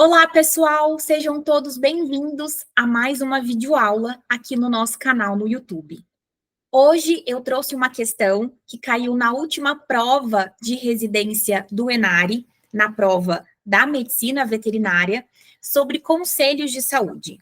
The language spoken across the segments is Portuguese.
Olá, pessoal! Sejam todos bem-vindos a mais uma videoaula aqui no nosso canal no YouTube. Hoje eu trouxe uma questão que caiu na última prova de residência do ENARE, na prova da medicina veterinária, sobre conselhos de saúde.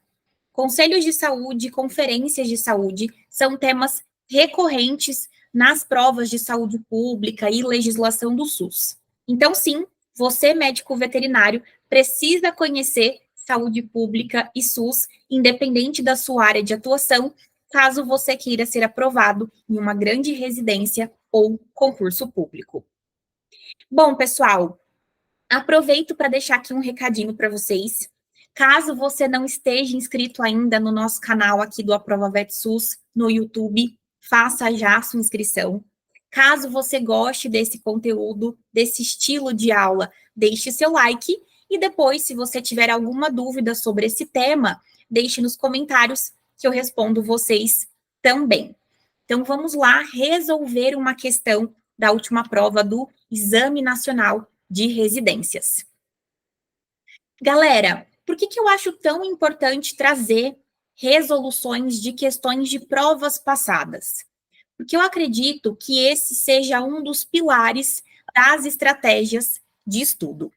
Conselhos de saúde, conferências de saúde são temas recorrentes nas provas de saúde pública e legislação do SUS. Então, sim, você, médico veterinário, precisa conhecer saúde pública e SUS, independente da sua área de atuação, caso você queira ser aprovado em uma grande residência ou concurso público. Bom, pessoal, aproveito para deixar aqui um recadinho para vocês. Caso você não esteja inscrito ainda no nosso canal aqui do Aprova Vet SUS no YouTube, faça já a sua inscrição. Caso você goste desse conteúdo, desse estilo de aula, deixe seu like e depois, se você tiver alguma dúvida sobre esse tema, deixe nos comentários que eu respondo vocês também. Então, vamos lá resolver uma questão da última prova do Exame Nacional de Residências. Galera, por que eu acho tão importante trazer resoluções de questões de provas passadas? Porque eu acredito que esse seja um dos pilares das estratégias de estudo.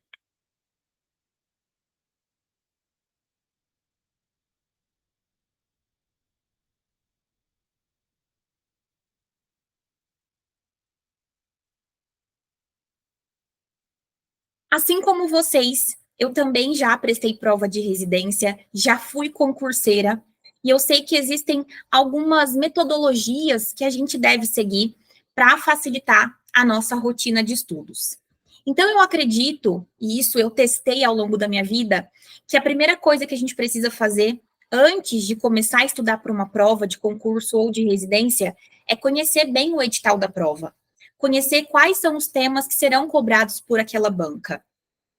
Assim como vocês, eu também já prestei prova de residência, já fui concurseira, e eu sei que existem algumas metodologias que a gente deve seguir para facilitar a nossa rotina de estudos. Então, eu acredito, e isso eu testei ao longo da minha vida, que a primeira coisa que a gente precisa fazer antes de começar a estudar para uma prova de concurso ou de residência é conhecer bem o edital da prova. Conhecer quais são os temas que serão cobrados por aquela banca.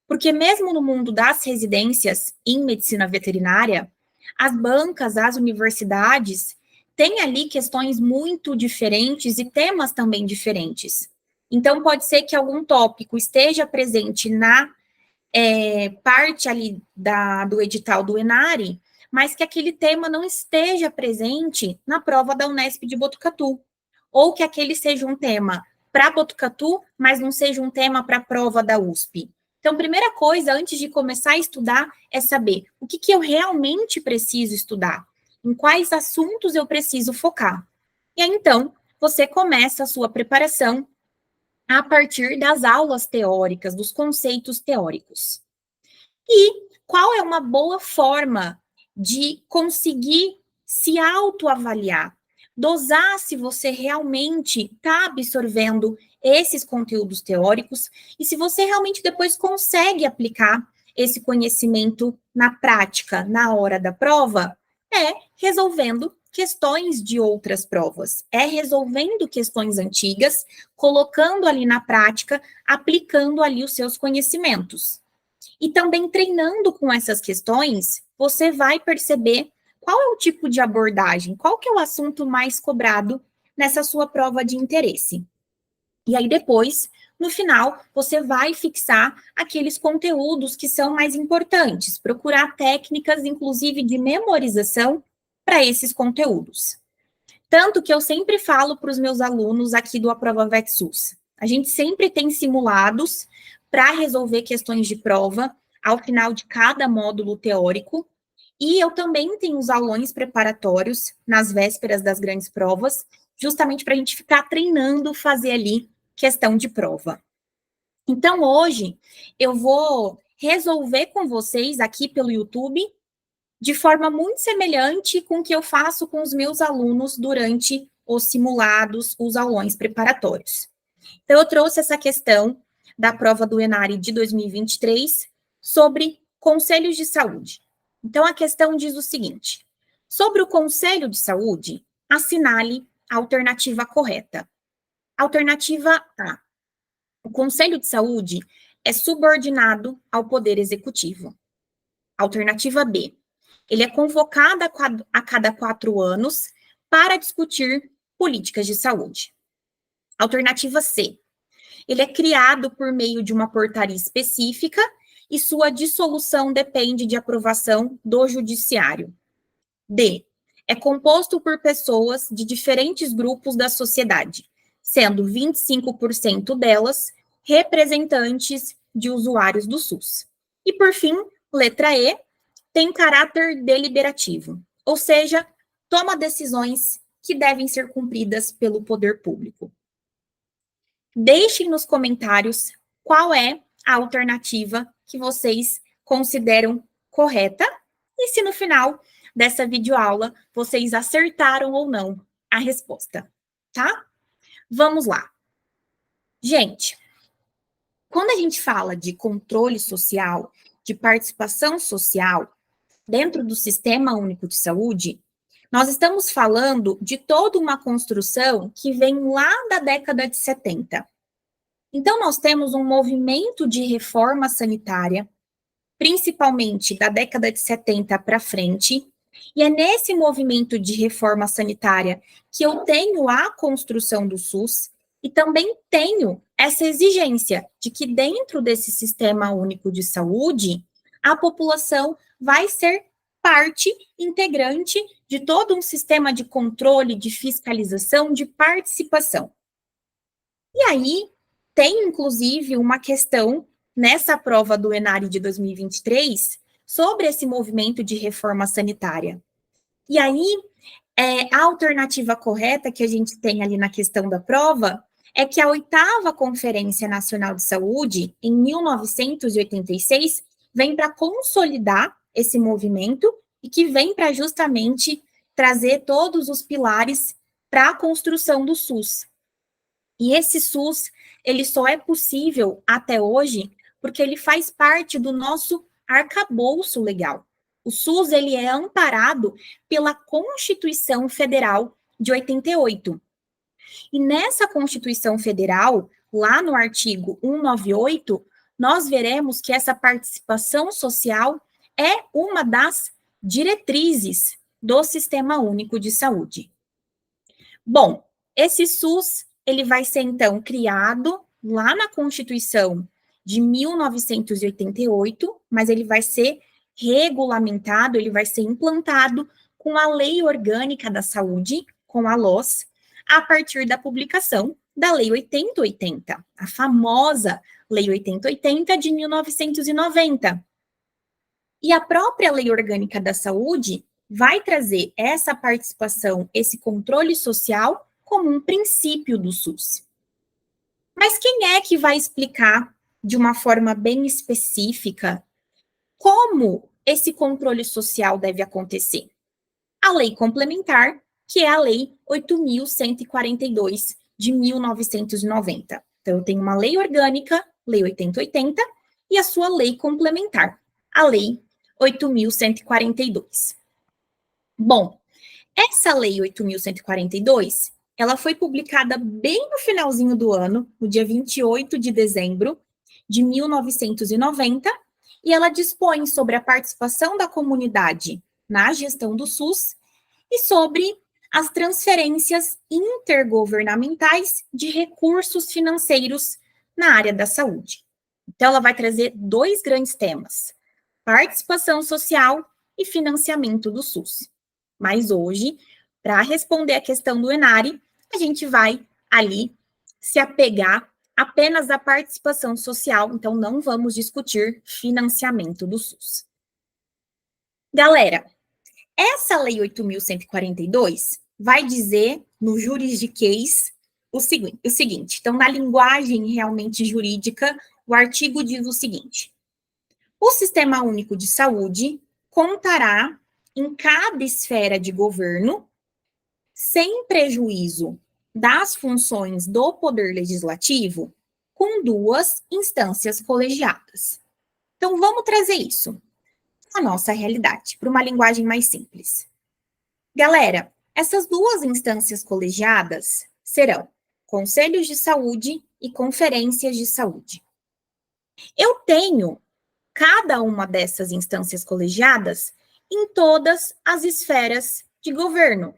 Porque mesmo no mundo das residências em medicina veterinária, as bancas, as universidades, têm ali questões muito diferentes e temas também diferentes. Então, pode ser que algum tópico esteja presente na parte ali do edital do ENARE, mas que aquele tema não esteja presente na prova da Unesp de Botucatu. Ou que aquele seja um tema para Botucatu, mas não seja um tema para a prova da USP. Então, primeira coisa, antes de começar a estudar, é saber o que eu realmente preciso estudar, em quais assuntos eu preciso focar. E aí, então, você começa a sua preparação a partir das aulas teóricas, dos conceitos teóricos. E qual é uma boa forma de conseguir se autoavaliar? Dosar se você realmente está absorvendo esses conteúdos teóricos e se você realmente depois consegue aplicar esse conhecimento na prática, na hora da prova, é resolvendo questões de outras provas, é resolvendo questões antigas, colocando ali na prática, aplicando ali os seus conhecimentos. E também treinando com essas questões, você vai perceber qual é o tipo de abordagem, qual que é o assunto mais cobrado nessa sua prova de interesse. E aí depois, no final, você vai fixar aqueles conteúdos que são mais importantes, procurar técnicas, inclusive, de memorização para esses conteúdos. Tanto que eu sempre falo para os meus alunos aqui do Aprova Vet SUS. A gente sempre tem simulados para resolver questões de prova ao final de cada módulo teórico. E eu também tenho os aulões preparatórios nas vésperas das grandes provas, justamente para a gente ficar treinando, fazer ali questão de prova. Então, hoje, eu vou resolver com vocês aqui pelo YouTube de forma muito semelhante com o que eu faço com os meus alunos durante os simulados, os aulões preparatórios. Então, eu trouxe essa questão da prova do ENARE de 2023 sobre conselhos de saúde. Então, a questão diz o seguinte: sobre o conselho de saúde, assinale a alternativa correta. Alternativa A: o conselho de saúde é subordinado ao Poder Executivo. Alternativa B: ele é convocado a cada 4 anos para discutir políticas de saúde. Alternativa C: ele é criado por meio de uma portaria específica e sua dissolução depende de aprovação do judiciário. D. É composto por pessoas de diferentes grupos da sociedade, sendo 25% delas representantes de usuários do SUS. E, por fim, letra E, tem caráter deliberativo, ou seja, toma decisões que devem ser cumpridas pelo poder público. Deixem nos comentários qual é a alternativa que vocês consideram correta e se no final dessa videoaula vocês acertaram ou não a resposta, tá? Vamos lá. Gente, quando a gente fala de controle social, de participação social dentro do Sistema Único de Saúde, nós estamos falando de toda uma construção que vem lá da década de 70. Então, nós temos um movimento de reforma sanitária, principalmente da década de 70 para frente, e é nesse movimento de reforma sanitária que eu tenho a construção do SUS e também tenho essa exigência de que dentro desse Sistema Único de Saúde, a população vai ser parte integrante de todo um sistema de controle, de fiscalização, de participação. E aí, tem inclusive uma questão nessa prova do ENARE de 2023 sobre esse movimento de reforma sanitária. E aí, a alternativa correta que a gente tem ali na questão da prova é que a 8ª Conferência Nacional de Saúde, em 1986, vem para consolidar esse movimento e que vem para justamente trazer todos os pilares para a construção do SUS. E esse SUS, ele só é possível até hoje porque ele faz parte do nosso arcabouço legal. O SUS, ele é amparado pela Constituição Federal de 88. E nessa Constituição Federal, lá no artigo 198, nós veremos que essa participação social é uma das diretrizes do Sistema Único de Saúde. Bom, esse SUS, ele vai ser, então, criado lá na Constituição de 1988, mas ele vai ser regulamentado, ele vai ser implantado com a Lei Orgânica da Saúde, com a LOS, a partir da publicação da Lei 8080, a famosa Lei 8080 de 1990. E a própria Lei Orgânica da Saúde vai trazer essa participação, esse controle social, como um princípio do SUS. Mas quem é que vai explicar de uma forma bem específica como esse controle social deve acontecer? A lei complementar, que é a Lei 8.142 de 1990. Então, eu tenho uma lei orgânica, Lei 8080, e a sua lei complementar, a Lei 8.142. Bom, essa Lei 8.142, ela foi publicada bem no finalzinho do ano, no dia 28 de dezembro de 1990, e ela dispõe sobre a participação da comunidade na gestão do SUS e sobre as transferências intergovernamentais de recursos financeiros na área da saúde. Então, ela vai trazer 2 grandes temas: participação social e financiamento do SUS. Mas hoje, para responder a questão do ENARE, a gente vai ali se apegar apenas à participação social, então não vamos discutir financiamento do SUS. Galera, essa Lei 8.142 vai dizer, no juridiquês, o seguinte. Então, na linguagem realmente jurídica, o artigo diz o seguinte: o Sistema Único de Saúde contará em cada esfera de governo, sem prejuízo das funções do Poder Legislativo, com 2 instâncias colegiadas. Então, vamos trazer isso à nossa realidade, para uma linguagem mais simples. Galera, essas 2 instâncias colegiadas serão conselhos de saúde e conferências de saúde. Eu tenho cada uma dessas instâncias colegiadas em todas as esferas de governo,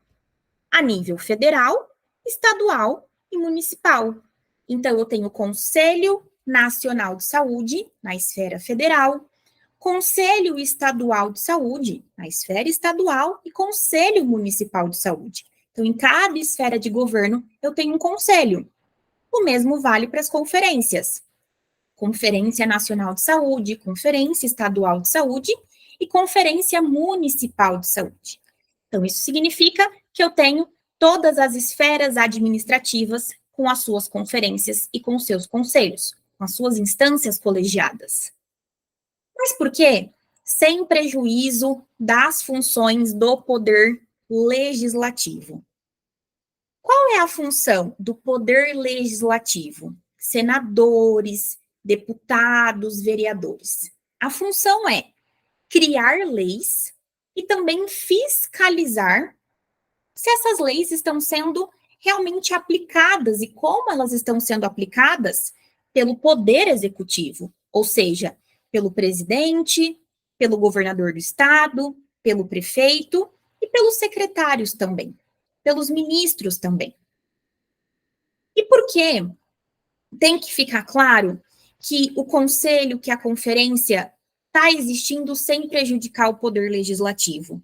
a nível federal, estadual e municipal. Então, eu tenho conselho Nacional de Saúde, na esfera federal, Conselho Estadual de Saúde, na esfera estadual, e Conselho Municipal de Saúde. Então, em cada esfera de governo, eu tenho um conselho. O mesmo vale para as conferências. Conferência Nacional de Saúde, Conferência Estadual de Saúde e Conferência Municipal de Saúde. Então, isso significa que eu tenho todas as esferas administrativas com as suas conferências e com seus conselhos, com as suas instâncias colegiadas. Mas por quê? Sem prejuízo das funções do poder legislativo. Qual é a função do poder legislativo? Senadores, deputados, vereadores. A função é criar leis e também fiscalizar se essas leis estão sendo realmente aplicadas e como elas estão sendo aplicadas pelo poder executivo, ou seja, pelo presidente, pelo governador do estado, pelo prefeito e pelos secretários também, pelos ministros também. E por quê? Tem que ficar claro que o conselho, que a conferência está existindo sem prejudicar o poder legislativo.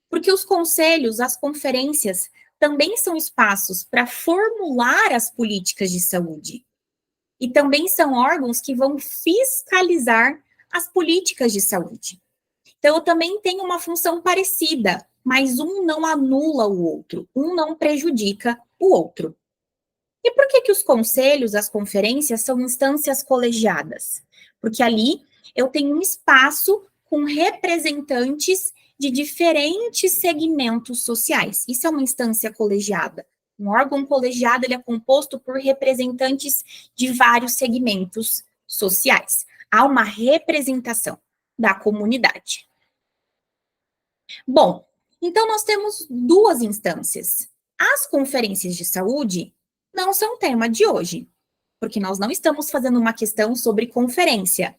Porque os conselhos, as conferências, também são espaços para formular as políticas de saúde. E também são órgãos que vão fiscalizar as políticas de saúde. Então, eu também tenho uma função parecida, mas um não anula o outro, um não prejudica o outro. E por que os conselhos, as conferências, são instâncias colegiadas? Porque ali eu tenho um espaço com representantes de diferentes segmentos sociais. Isso é uma instância colegiada. Um órgão colegiado ele é composto por representantes de vários segmentos sociais. Há uma representação da comunidade. Bom, então nós temos duas instâncias. As conferências de saúde não são tema de hoje, porque nós não estamos fazendo uma questão sobre conferência.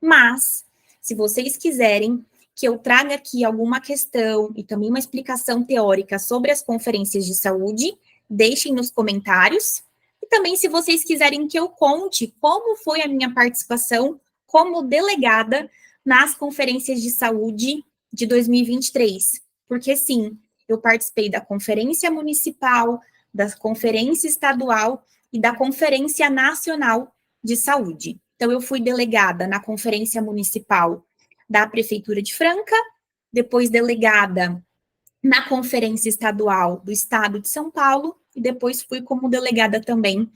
Mas, se vocês quiserem que eu traga aqui alguma questão e também uma explicação teórica sobre as conferências de saúde, deixem nos comentários. E também, se vocês quiserem que eu conte como foi a minha participação como delegada nas conferências de saúde de 2023. Porque, sim, eu participei da Conferência Municipal, da Conferência Estadual e da Conferência Nacional de Saúde. Então, eu fui delegada na Conferência Municipal da Prefeitura de Franca, depois delegada na Conferência Estadual do Estado de São Paulo, e depois fui como delegada também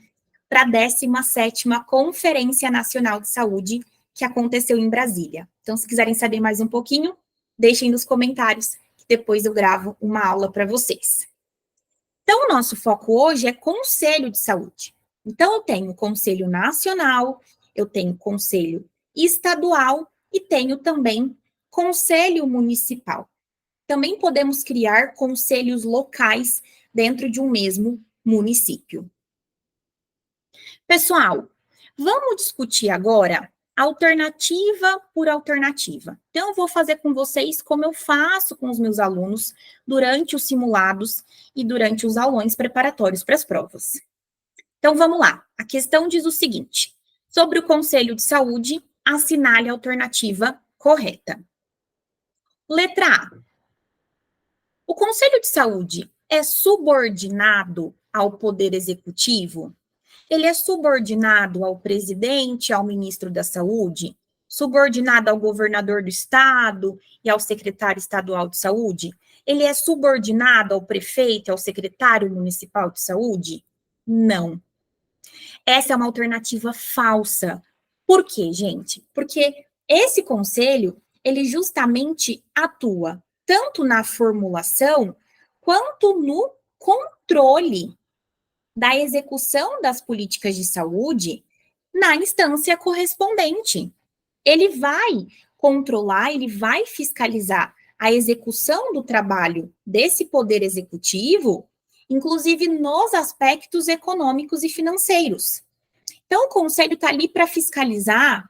para a 17ª Conferência Nacional de Saúde, que aconteceu em Brasília. Então, se quiserem saber mais um pouquinho, deixem nos comentários, que depois eu gravo uma aula para vocês. Então, o nosso foco hoje é Conselho de Saúde. Então, eu tenho Conselho Nacional, eu tenho Conselho Estadual e tenho também Conselho Municipal. Também podemos criar conselhos locais dentro de um mesmo município. Pessoal, vamos discutir agora alternativa por alternativa. Então, eu vou fazer com vocês como eu faço com os meus alunos durante os simulados e durante os aulões preparatórios para as provas. Então, vamos lá. A questão diz o seguinte: sobre o Conselho de Saúde, assinale a alternativa correta. Letra A. O Conselho de Saúde é subordinado ao Poder Executivo? Ele é subordinado ao presidente, ao ministro da Saúde? Subordinado ao governador do estado e ao secretário estadual de saúde? Ele é subordinado ao prefeito, ao secretário municipal de saúde? Não. Essa é uma alternativa falsa. Por quê, gente? Porque esse conselho, ele justamente atua tanto na formulação quanto no controle da execução das políticas de saúde na instância correspondente. Ele vai controlar, ele vai fiscalizar a execução do trabalho desse poder executivo, inclusive nos aspectos econômicos e financeiros. Então, o conselho está ali para fiscalizar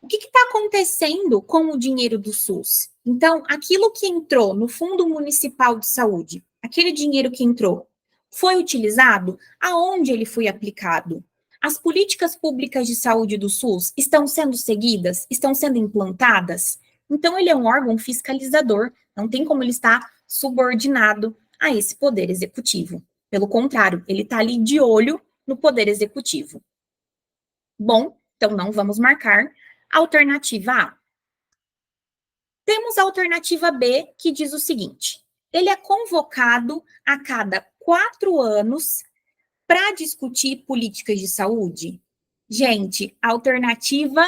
o que está acontecendo com o dinheiro do SUS. Então, aquilo que entrou no Fundo Municipal de Saúde, aquele dinheiro que entrou, foi utilizado? Aonde ele foi aplicado? As políticas públicas de saúde do SUS estão sendo seguidas? Estão sendo implantadas? Então, ele é um órgão fiscalizador, não tem como ele estar subordinado a esse poder executivo. Pelo contrário, ele está ali de olho no poder executivo. Bom, então não vamos marcar. Alternativa A. Temos a alternativa B, que diz o seguinte: ele é convocado a cada 4 anos para discutir políticas de saúde. Gente, alternativa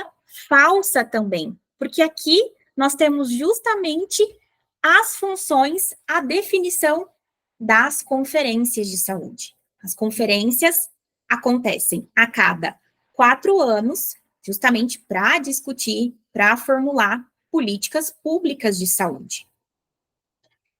falsa também, porque aqui nós temos justamente as funções, a definição das conferências de saúde. As conferências acontecem a cada 4 anos, justamente para discutir, para formular políticas públicas de saúde.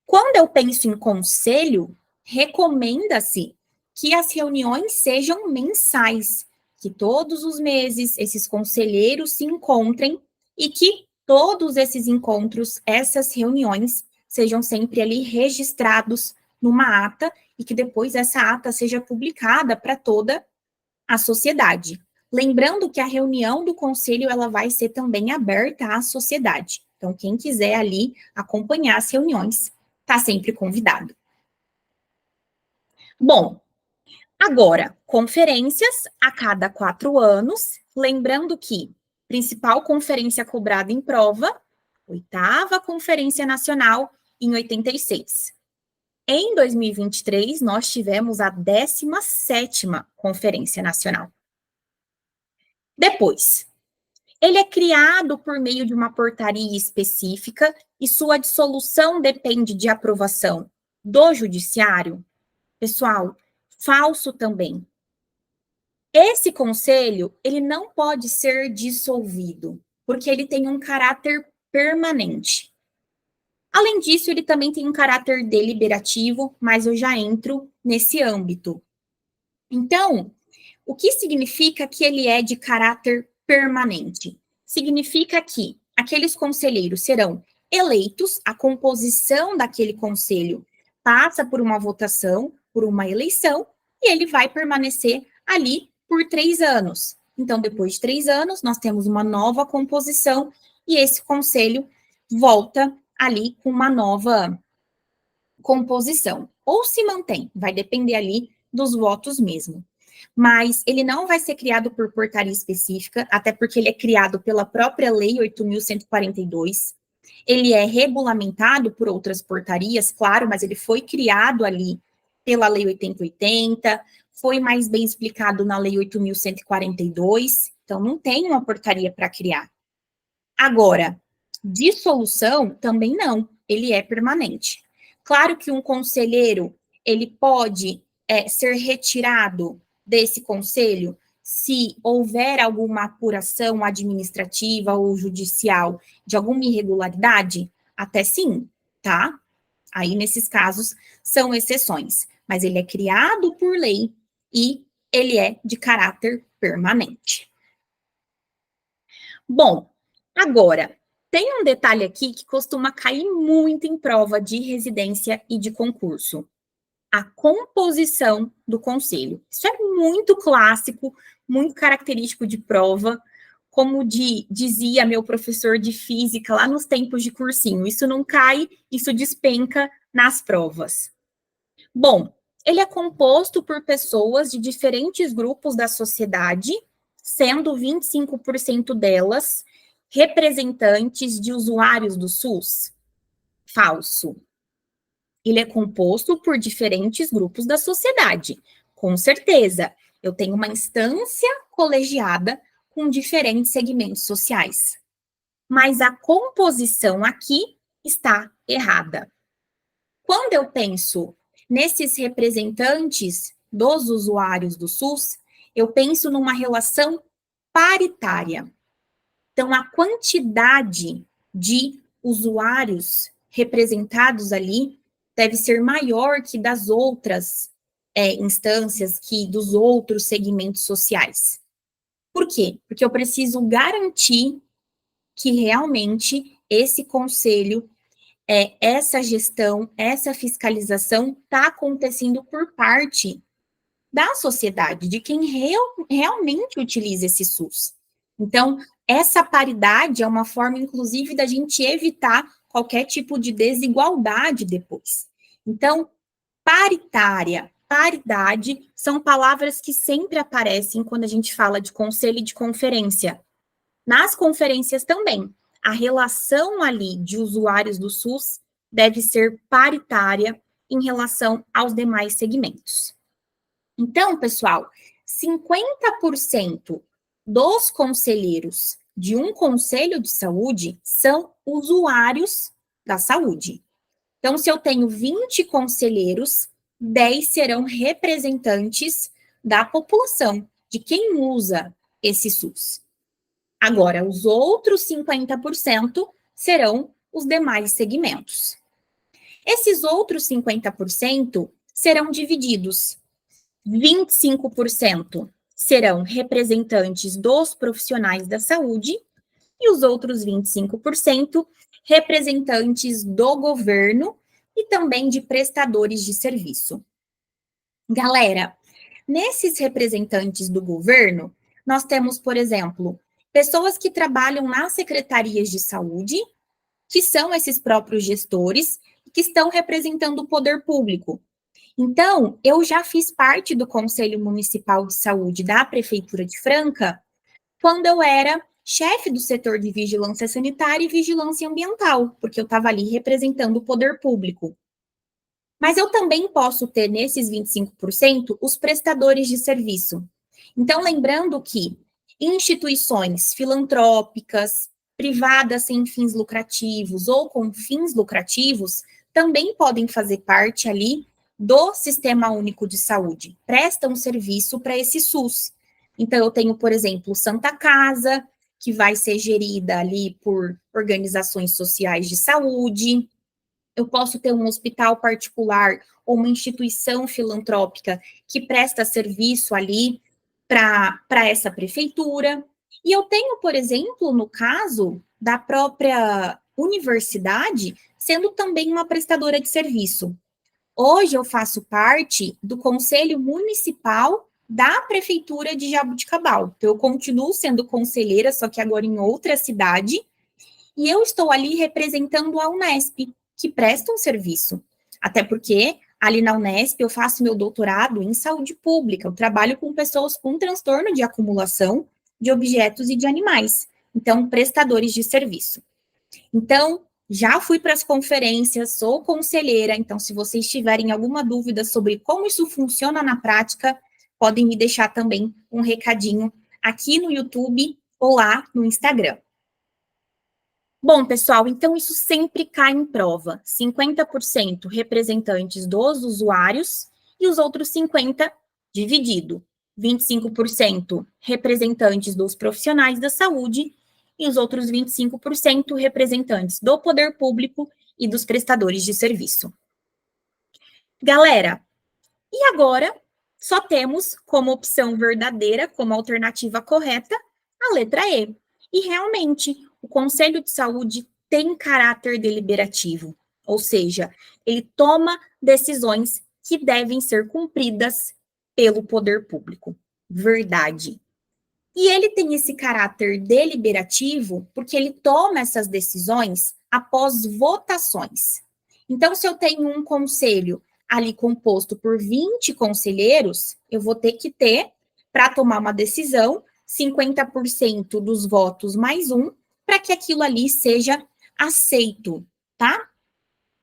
Quando eu penso em conselho, recomenda-se que as reuniões sejam mensais, que todos os meses esses conselheiros se encontrem e que todos esses encontros, essas reuniões, sejam sempre ali registrados numa ata e que depois essa ata seja publicada para toda a sociedade. Lembrando que a reunião do conselho ela vai ser também aberta à sociedade. Então, quem quiser ali acompanhar as reuniões, está sempre convidado. Bom, agora, conferências a cada 4 anos. Lembrando que principal conferência cobrada em prova, 8ª Conferência Nacional, em 86. Em 2023, nós tivemos a 17ª Conferência Nacional. Depois, ele é criado por meio de uma portaria específica e sua dissolução depende de aprovação do judiciário? Pessoal, falso também. Esse conselho, ele não pode ser dissolvido, porque ele tem um caráter permanente. Além disso, ele também tem um caráter deliberativo, mas eu já entro nesse âmbito. Então, o que significa que ele é de caráter permanente? Significa que aqueles conselheiros serão eleitos, a composição daquele conselho passa por uma votação, por uma eleição, e ele vai permanecer ali por 3 anos. Então, depois de 3 anos, nós temos uma nova composição e esse conselho volta ali com uma nova composição. Ou se mantém, vai depender ali dos votos mesmo. Mas ele não vai ser criado por portaria específica, até porque ele é criado pela própria Lei 8.142. Ele é regulamentado por outras portarias, claro, mas ele foi criado ali pela Lei 8080, foi mais bem explicado na Lei 8.142, então não tem uma portaria para criar. Agora, dissolução também não, ele é permanente. Claro que um conselheiro, ele pode ser retirado desse conselho se houver alguma apuração administrativa ou judicial de alguma irregularidade, até sim, tá? Aí, nesses casos, são exceções, mas ele é criado por lei e ele é de caráter permanente. Bom, agora, tem um detalhe aqui que costuma cair muito em prova de residência e de concurso. A composição do conselho. Isso é muito clássico, muito característico de prova, como dizia meu professor de física lá nos tempos de cursinho. Isso não cai, isso despenca nas provas. Bom, ele é composto por pessoas de diferentes grupos da sociedade, sendo 25% delas representantes de usuários do SUS. Falso. Ele é composto por diferentes grupos da sociedade. Com certeza, eu tenho uma instância colegiada com diferentes segmentos sociais. Mas a composição aqui está errada. Quando eu penso nesses representantes dos usuários do SUS, eu penso numa relação paritária. Então, a quantidade de usuários representados ali deve ser maior que das outras instâncias, que dos outros segmentos sociais. Por quê? Porque eu preciso garantir que realmente esse conselho, essa gestão, essa fiscalização está acontecendo por parte da sociedade, de quem realmente utiliza esse SUS. Então, essa paridade é uma forma, inclusive, da gente evitar qualquer tipo de desigualdade depois. Então, paritária, paridade, são palavras que sempre aparecem quando a gente fala de conselho e de conferência. Nas conferências também, a relação ali de usuários do SUS deve ser paritária em relação aos demais segmentos. Então, pessoal, 50% dos conselheiros de um conselho de saúde são usuários da saúde. Então, se eu tenho 20 conselheiros, 10 serão representantes da população, de quem usa esse SUS. Agora, os outros 50% serão os demais segmentos. Esses outros 50% serão divididos. 25% serão representantes dos profissionais da saúde e os outros 25% representantes do governo e também de prestadores de serviço. Galera, nesses representantes do governo, nós temos, por exemplo, pessoas que trabalham nas secretarias de saúde, que são esses próprios gestores, que estão representando o poder público. Então, eu já fiz parte do Conselho Municipal de Saúde da Prefeitura de Franca, quando eu era chefe do setor de vigilância sanitária e vigilância ambiental, porque eu estava ali representando o poder público. Mas eu também posso ter nesses 25% os prestadores de serviço. Então, lembrando que instituições filantrópicas, privadas sem fins lucrativos ou com fins lucrativos, também podem fazer parte ali do Sistema Único de Saúde, prestam serviço para esse SUS. Então, eu tenho, por exemplo, Santa Casa, que vai ser gerida ali por organizações sociais de saúde. Eu posso ter um hospital particular ou uma instituição filantrópica que presta serviço ali para essa prefeitura. E eu tenho, por exemplo, no caso da própria universidade, sendo também uma prestadora de serviço. Hoje eu faço parte do Conselho Municipal da Prefeitura de Jaboticabal. Então, eu continuo sendo conselheira, só que agora em outra cidade, e eu estou ali representando a Unesp, que presta um serviço. Até porque ali na Unesp eu faço meu doutorado em saúde pública, eu trabalho com pessoas com transtorno de acumulação de objetos e de animais, então prestadores de serviço. Então, já fui para as conferências, sou conselheira, então se vocês tiverem alguma dúvida sobre como isso funciona na prática, podem me deixar também um recadinho aqui no YouTube ou lá no Instagram. Bom, pessoal, então isso sempre cai em prova. 50% representantes dos usuários e os outros 50% dividido. 25% representantes dos profissionais da saúde e os outros 25% representantes do poder público e dos prestadores de serviço. Galera, e agora só temos como opção verdadeira, como alternativa correta, a letra E. E realmente, o Conselho de Saúde tem caráter deliberativo, ou seja, ele toma decisões que devem ser cumpridas pelo poder público. Verdade. E ele tem esse caráter deliberativo porque ele toma essas decisões após votações. Então, se eu tenho um conselho ali composto por 20 conselheiros, eu vou ter que ter, para tomar uma decisão, 50% dos votos mais um, para que aquilo ali seja aceito, tá?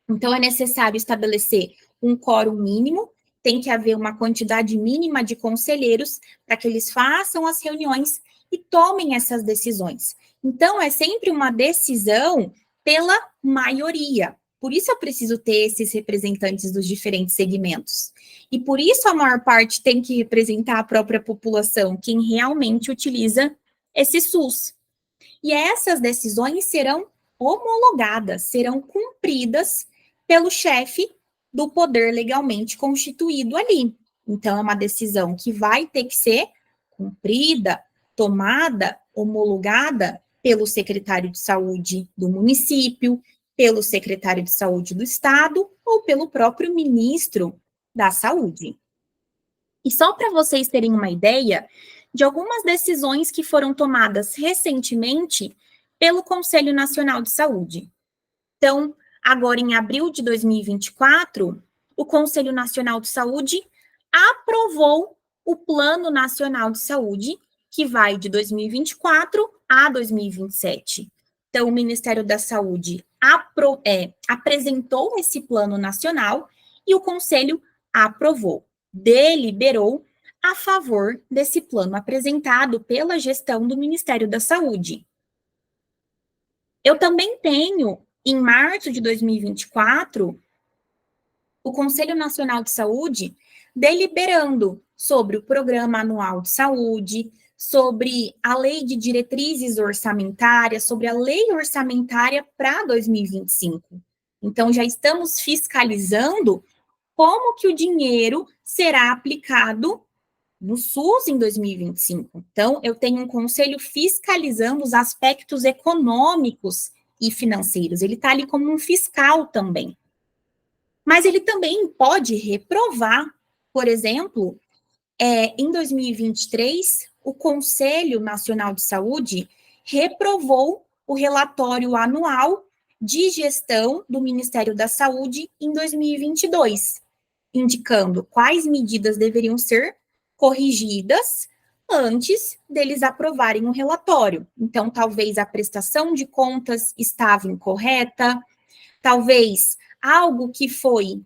Então, é necessário estabelecer um quórum mínimo, tem que haver uma quantidade mínima de conselheiros para que eles façam as reuniões e tomem essas decisões. Então, é sempre uma decisão pela maioria. Por isso eu preciso ter esses representantes dos diferentes segmentos. E por isso a maior parte tem que representar a própria população, quem realmente utiliza esse SUS. E essas decisões serão homologadas, serão cumpridas pelo chefe do poder legalmente constituído ali. Então, é uma decisão que vai ter que ser cumprida, tomada, homologada pelo secretário de saúde do município, pelo secretário de saúde do estado ou pelo próprio ministro da saúde. E só para vocês terem uma ideia de algumas decisões que foram tomadas recentemente pelo Conselho Nacional de Saúde. Então, agora em abril de 2024, o Conselho Nacional de Saúde aprovou o Plano Nacional de Saúde, que vai de 2024 a 2027. Então, o Ministério da Saúde apresentou esse plano nacional e o Conselho aprovou, deliberou a favor desse plano apresentado pela gestão do Ministério da Saúde. Eu também tenho, em março de 2024, o Conselho Nacional de Saúde deliberando sobre o Programa Anual de Saúde, sobre a Lei de Diretrizes Orçamentárias, sobre a Lei Orçamentária para 2025. Então, já estamos fiscalizando como que o dinheiro será aplicado no SUS em 2025. Então, eu tenho um conselho fiscalizando os aspectos econômicos e financeiros. Ele está ali como um fiscal também. Mas ele também pode reprovar, por exemplo, em 2023, o Conselho Nacional de Saúde reprovou o relatório anual de gestão do Ministério da Saúde em 2022, indicando quais medidas deveriam ser corrigidas antes deles aprovarem o relatório. Então, talvez a prestação de contas estava incorreta, talvez algo que foi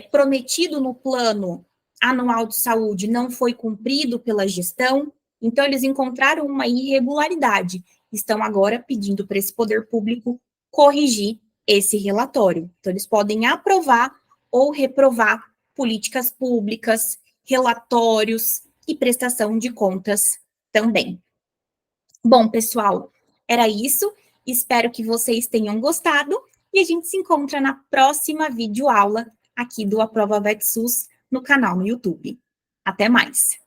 prometido no plano anual de saúde não foi cumprido pela gestão, então eles encontraram uma irregularidade, estão agora pedindo para esse poder público corrigir esse relatório. Então, eles podem aprovar ou reprovar políticas públicas, relatórios e prestação de contas também. Bom, pessoal, era isso. Espero que vocês tenham gostado e a gente se encontra na próxima videoaula aqui do Aprova VetSUS no canal no YouTube. Até mais!